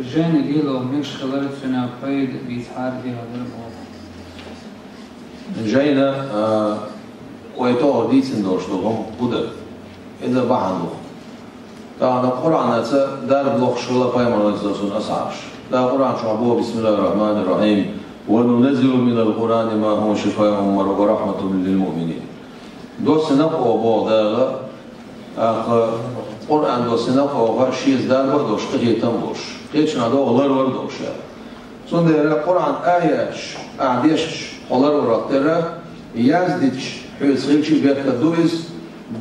جاني قيلو مش خلال فينا قيد بيتحار بها دربه جاينا ويتوه ديتن دوشتوهم بودا إذا بحنو كان القرآن دار بلوخ شغلة بايمان ويزدسون أسعاش دا القرآن شعبوه بسم الله الرحمن الرحيم وننزل من القرآن ما هو شفاء ورحمة للمؤمنين دو سنقو بو داغا القرآن دو سنقو شيز دار وردوش قهيتن بوش قيتشنا دو غلر وردوش سون دير القرآن آياش أعديش غلر وردوش يازديش حيث غيبشي بيتك دويز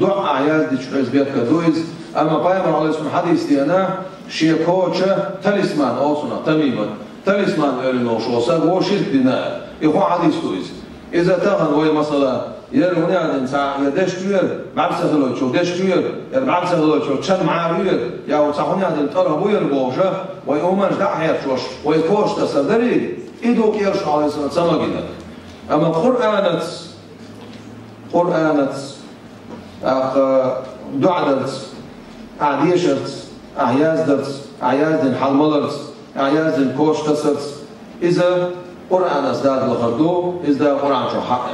دعا يازديش حيث بيتك دويز أما بايمان عليه السلام حديث دينا شيء كوتشة تلسمان أوصنا تميما تلسمان أرنو شوسا هو شرك دينا يخو حديث دويز إذا تغن وي مثلا يروني عن إنسان يدش كير بعبسه لوتشو دش كير بعبسه لوتشو تشن معاوير يا وصحوني عن الطرب ويربوشه ويومش دحير شوش ويكوش تصدري إدو كيرش عليه السلام سمجنا أما قرآنت دعدت أعديشت أعيازدت أعيازدن حلملت أعيازدن كوش تصرت إذا قرآن أزداد لخردو إذا قرآن شو حق